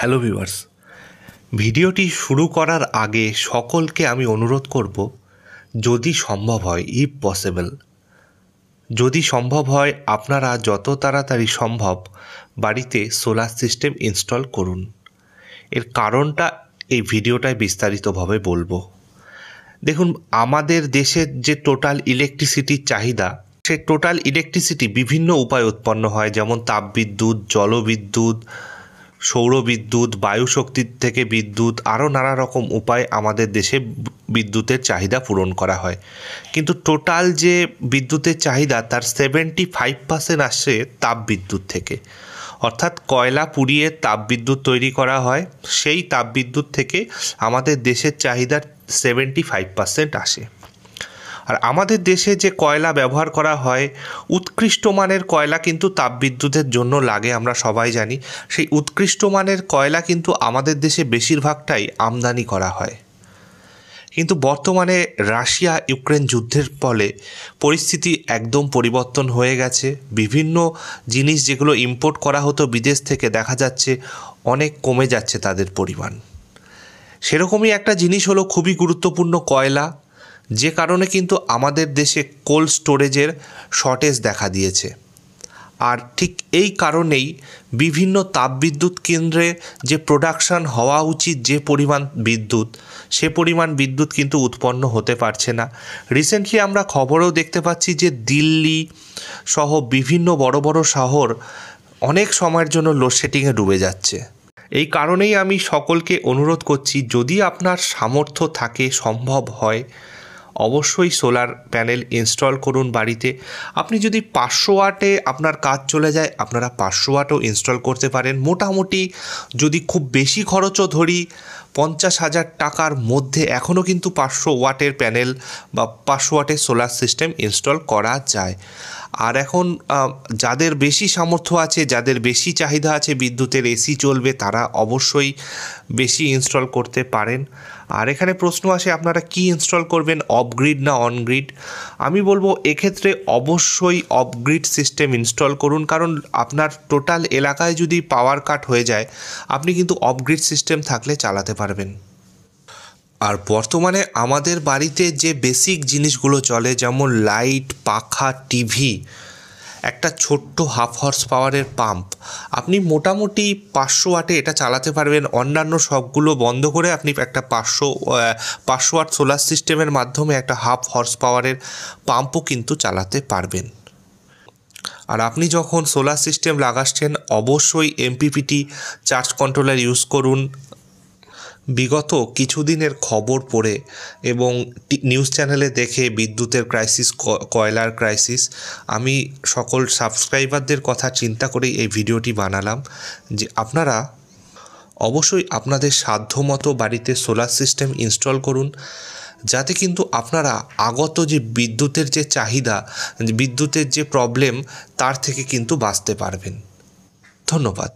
Hello viewers, ভিডিওটি শুরু করার আগে সকলকে আমি অনুরোধ করব, যদি সম্ভব হয়, ইফ পসিবল, যদি সম্ভব হয় আপনারা যত তাড়াতাড়ি সম্ভব বাড়িতে সোলার সিস্টেম ইনস্টল করুন। এর কারণটা এই ভিডিওটায় বিস্তারিতভাবে বলবো। দেখুন, আমাদের দেশের যে টোটাল ইলেকট্রিসিটির চাহিদা, সে টোটাল ইলেকট্রিসিটি বিভিন্ন উপায়ে উৎপন্ন হয়, যেমন তাপবিদ্যুৎ, জলবিদ্যুৎ, সৌরবিদ্যুৎ, বায়ুশক্তির থেকে বিদ্যুৎ, আরও নানা রকম উপায়ে আমাদের দেশে বিদ্যুতের চাহিদা পূরণ করা হয়। কিন্তু টোটাল যে বিদ্যুতের চাহিদা তার 75% আসে তাপবিদ্যুৎ থেকে, অর্থাৎ কয়লা পুড়িয়ে তাপবিদ্যুৎ তৈরি করা হয়। সেই তাপবিদ্যুৎ থেকে আমাদের দেশের চাহিদার 75% আসে। আর আমাদের দেশে যে কয়লা ব্যবহার করা হয়, উৎকৃষ্ট মানের কয়লা কিন্তু তাপবিদ্যুতের জন্য লাগে, আমরা সবাই জানি। সেই উৎকৃষ্ট মানের কয়লা কিন্তু আমাদের দেশে বেশিরভাগটাই আমদানি করা হয়। কিন্তু বর্তমানে রাশিয়া ইউক্রেন যুদ্ধের ফলে পরিস্থিতি একদম পরিবর্তন হয়ে গেছে। বিভিন্ন জিনিস যেগুলো ইম্পোর্ট করা হতো বিদেশ থেকে, দেখা যাচ্ছে অনেক কমে যাচ্ছে তাদের পরিমাণ। সেরকমই একটা জিনিস হলো খুবই গুরুত্বপূর্ণ কয়লা, যে কারণে কিন্তু আমাদের দেশে কোল্ড স্টোরেজের শর্টেজ দেখা দিয়েছে। আর ঠিক এই কারণেই বিভিন্ন তাপবিদ্যুৎ কেন্দ্রে যে প্রোডাকশান হওয়া উচিত, যে পরিমাণ বিদ্যুৎ, সে পরিমাণ বিদ্যুৎ কিন্তু উৎপন্ন হতে পারছে না। রিসেন্টলি আমরা খবরেও দেখতে পাচ্ছি যে দিল্লি সহ বিভিন্ন বড় বড় শহর অনেক সময়ের জন্য লোডশেডিংয়ে ডুবে যাচ্ছে। এই কারণেই আমি সকলকে অনুরোধ করছি, যদি আপনার সামর্থ্য থাকে, সম্ভব হয়, অবশ্যই সোলার প্যানেল ইনস্টল করুন বাড়িতে। আপনি যদি 500 ওয়াটে আপনার কাজ চলে যায়, আপনারা 500 ওয়াটও ইনস্টল করতে পারেন। মোটামুটি যদি খুব বেশি খরচও ধরি, 50,000 টাকার মধ্যে এখনও কিন্তু 500 ওয়াটের প্যানেল বা 500 ওয়াটের সোলার সিস্টেম ইনস্টল করা যায়। আর এখন যাদের বেশি সামর্থ্য আছে, যাদের বেশি চাহিদা আছে বিদ্যুতের, এসি চলবে, তারা অবশ্যই বেশি ইনস্টল করতে পারেন। আর এখানে প্রশ্ন আসে, আপনারা কি ইনস্টল করবেন, অফগ্রিড না অনগ্রিড? আমি বলবো এক্ষেত্রে অবশ্যই অফগ্রিড সিস্টেম ইনস্টল করুন, কারণ আপনার টোটাল এলাকায় যদি পাওয়ার কাট হয়ে যায়, আপনি কিন্তু অফগ্রিড সিস্টেম থাকলে চালাতে পারবেন। আর বর্তমানে আমাদের বাড়িতে যে বেসিক জিনিসগুলো চলে, যেমন লাইট, পাখা, টিভি, একটা ছোট্ট হাফ হর্স পাওয়ারের পাম্প, আপনি মোটামুটি 500 ওয়াটে এটা চালাতে পারবেন। অন্যান্য সবগুলো বন্ধ করে আপনি একটা 500 ওয়াট সোলার সিস্টেমের মাধ্যমে একটা হাফ হর্স পাওয়ারের পাম্পও কিন্তু চালাতে পারবেন। আর আপনি যখন সোলার সিস্টেম লাগাচ্ছেন, অবশ্যই এমপিপিটি চার্জ কন্ট্রোলার ইউজ করুন। বিগত কিছুদিনের খবর পড়ে এবং নিউজ চ্যানেলে দেখে বিদ্যুতের ক্রাইসিস, কয়লার ক্রাইসিস, আমি সকল সাবস্ক্রাইবারদের কথা চিন্তা করেই এই ভিডিওটি বানালাম, যে আপনারা অবশ্যই আপনাদের সাধ্যমতো বাড়িতে সোলার সিস্টেম ইনস্টল করুন, যাতে কিন্তু আপনারা আগত যে বিদ্যুতের যে চাহিদা, বিদ্যুতের যে প্রবলেম, তার থেকে কিন্তু বাঁচতে পারবেন। ধন্যবাদ।